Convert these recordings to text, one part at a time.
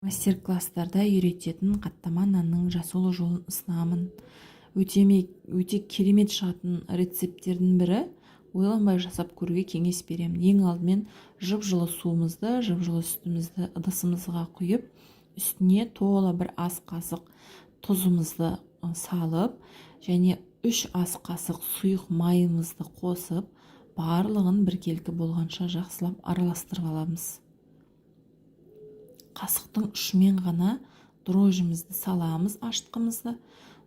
Мастер-класстарда үйрететін қаттама нанның жасалу жолын ұсынамын. Өте керемет шығатын рецепттердің бірі, ойланбай жасап көруге кеңес беремін. Ең алдымен жып-жылы суымызды, жып-жылы сүтімізді ыдысымызға құйып, үстіне тола бір ас қасық тұзымызды салып, және 3 ас қасық сұйық майымызды қосып, барлығын біркелкі болғанша жақсылап араластырып аламыз. Қасықтың ұшымен ғана дрожжімізді саламыз, ашытқымызды,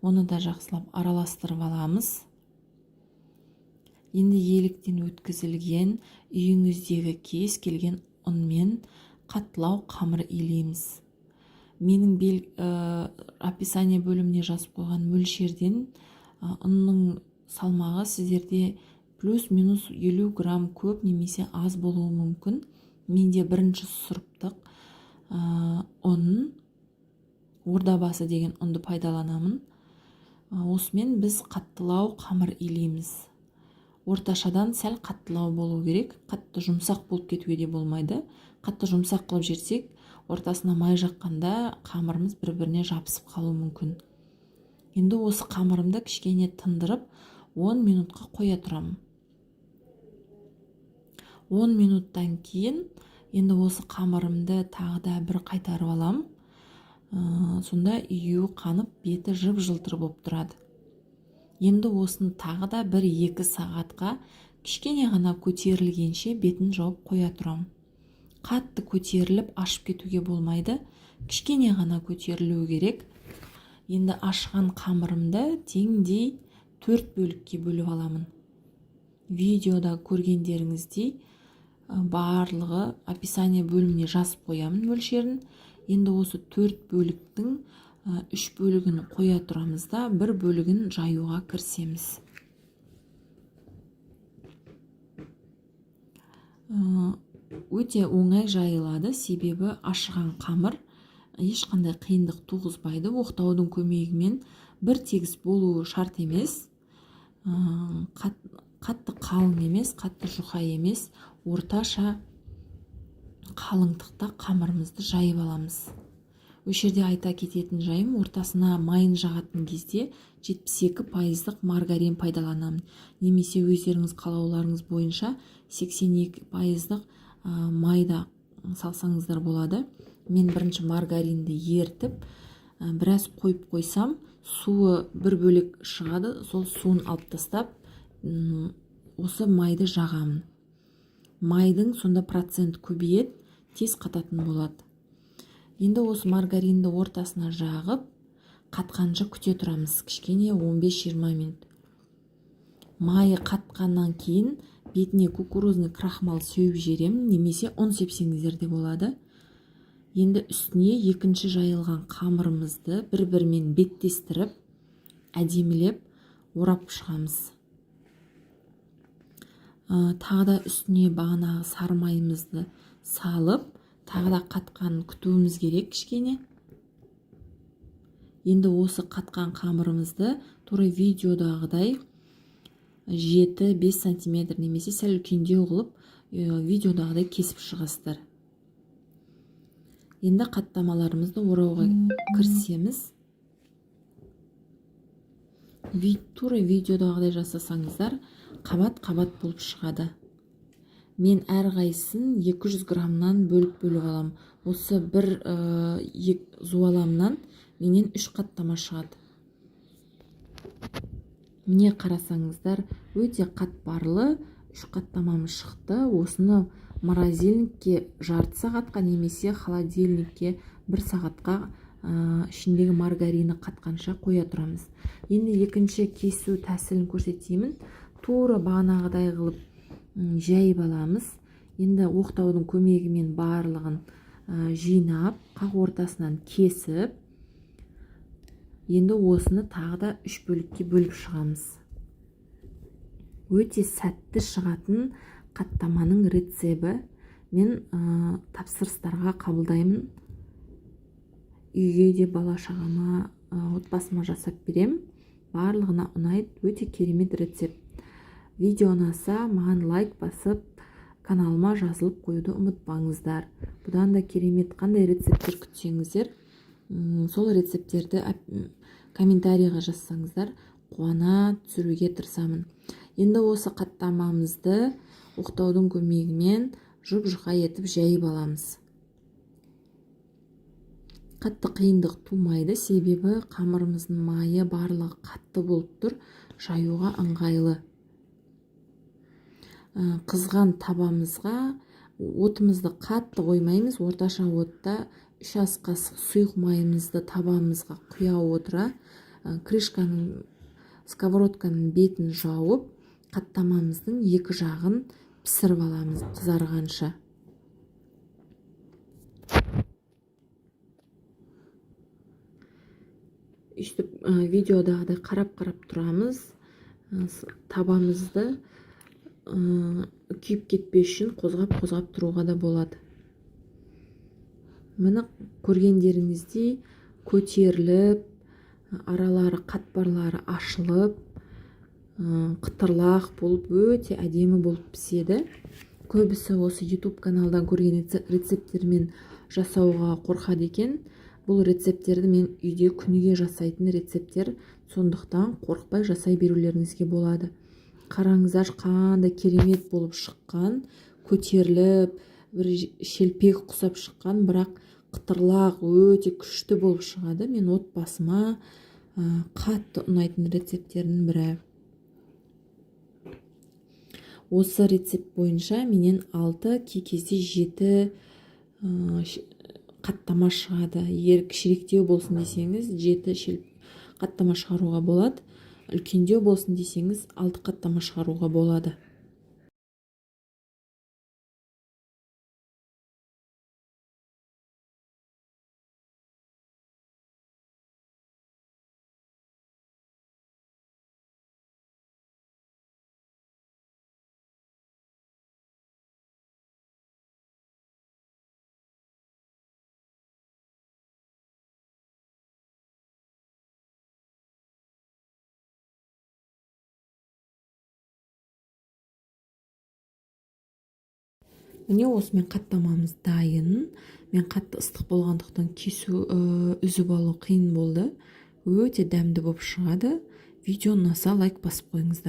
оны да жақсылап араластырып аламыз. Енді еліктен өткізілген үйіңіздегі кез келген ұнмен қаттылау қамыр илейміз. Менің описание бөліміне жазып қойған мөлшерден ұнның салмағы сіздерде плюс-минус 50 грамм көп немесе аз болуы мүмкін. Менде бірінші сұрыптық ұн, ордабасы деген ұнды пайдаланамын. Осымен біз қаттылау қамыр илейміз. Орташадан сәл қаттылау болу керек. Қатты жұмсақ болып кетуге де болмайды. Қатты жұмсақ қылып жерсек, ортасына май жаққанда қамырымыз бір-біріне жабысып қалуы мүмкін. Енді осы қамырымды кішкене тындырып 10 минутқа қоя тұрамын. 10 минуттан кейін енді осы қамырымды тағы да бір қайтарып алам. Сонда үйі қанып, беті жып-жылтыр болып тұрады. Енді осыны тағы да 1-2 сағатқа кішкене ғана көтерілгенше бетін жауып қоя тұрам. Қатты көтеріліп ашып кетуге болмайды. Кішкене ғана көтерілуі керек. Енді ашқан қамырымды теңдей 4 бөлікке бөліп аламын. Видеода көргендеріңіздей барлығы описание бөліміне жазып қоямын мөлшерін. Енді осы 4 бөліктің 3 бөлігін қоя тұрамыз да 1 бөлігін жаюға кірісеміз. Өте оңай жайылады, себебі ашыған қамыр ешқандай қиындық туғызбайды. Оқтаудың көмегімен бір тегіс болуы шарт емес. Қатты қалың емес, қатты жұқа емес, орташа қалыңдықта қамырымызды жайып аламыз. Осы жерде айта кететін жайым, ортасына майын жағатын кезде 72% маргарин пайдаланамын. Немесе өздеріңіз қалауларыңыз бойынша 82% майда салсаңыздар болады. Мен бірінші маргаринді ертіп, біраз қойып қойсам, суы бір бөлек шығады, сол суын алып тастап, осы майды жағамын. Майдың сонда процент көбейеді, тез қататын болады. Енді осы маргаринді ортасына жағып, қатқанша күте тұрамыз, кішкене 15-20 минут. Майы қатқаннан кейін бетіне кукурузный крахмал сеуіп жерем, немесе ұн сепсеңіздер де болады. Енді үстіне екінші жайылған қамырымызды бір-бірімен беттестіріп, әдемілеп орап шығамыз. Тағы да үстіне бағанағы сары майымызды салып, тағы да қатқанын күтуіміз керек кішкене. Енді осы қатқан қамырымызды тура видеодағыдай 7-5 см немесе сәл үлкендеу қылып, видеодағыдай кесіп шығасыздар. Енді қаттамаларымызды орауға кірісеміз. Тура видеодағыдай жасасаңыздар, қабат-қабат болып шығады. Мен әрқайсысын 200 граммнан бөліп алам. Осы бір зуаламнан менен 3 қаттама шығады. Міне қарасаңыздар, өте қатпарлы 3 қаттамамыз шықты. Осыны морозильникке жарты сағатқа немесе холодильникке 1 сағатқа ішіндегі маргарины қатқанша қоя тұрамыз. Енді екінші кесу тәсілін көрсетеймін. Тура бағанағыдай қылып жайып аламыз. Енді оқтаудың көмегімен барлығын жинап, қақ ортасынан кесіп, енді осыны тағы да 3 бөлікке бөліп шығамыз. Өте сәтті шығатын қаттаманың рецебі. Мен тапсырыстарға қабылдаймын. Үйге де бала-шағама, отбасыма жасап берем. Барлығына ұнайды, өте керемет рецепт. Видео ұнаса, маған лайк басып, каналыма жазылып қоюды ұмытпаңыздар. Бұдан да керемет қандай рецепттер күтсеңіздер, сол рецепттерді комментарийға жазсаңыздар, қуана түсіруге тырысамын. Енді осы қаттамамызды оқтаудың көмегімен жұп-жұқа етіп жайып аламыз. Қатты қиындық тумайды, себебі қамырымыздың майы барлығы қатты болып тұр, жаюға ыңғайлы. Қызған табамызға отымызды қатты қоймаймыз, орташа отта 3 ас қасық сұйық майымызды табамызға құя отыра, крышканың, сковородканың бетін жауып, қаттамамыздың екі жағын пісіріп аламыз қызарғанша. Үстіп видеодағыдай қарап тұрамыз, табамызды күйіп кетпес үшін қозғап тұруға да болады. Міне көргендеріңіздей көтеріліп, аралары қатпарлары ашылып, қытырлақ болып, өте әдемі болып піседі. Көбісі осы YouTube каналдан көрген рецепттермен жасауға қорқады екен. Бұл рецепттерді мен үйде күніге жасайтын рецепттер, сондықтан қорықпай жасай берулеріңізге болады. Қараңыздар, қандай керемет болып шыққан, көтеріліп, бір шелпек құсап шыққан, бірақ қытырлақ, өте күшті болып шығады. Мен отбасыма қатты ұнайтын рецепттердің бірі. Осы рецепт бойынша менен 6, кей кезде 7 қаттама шығады. Егер кішіректеу болсын десеңіз, 7 қаттама шығаруға болады. Үлкендеу болсын десеңіз, 6 қаттама шығаруға болады. Міне осымен қаттамамыз дайын. Мен қатты ыстық болғандықтан кесу, үзіп алу қиын болды. Өте дәмді болып шығады. Видео ұнаса лайк басып қойыңыздар.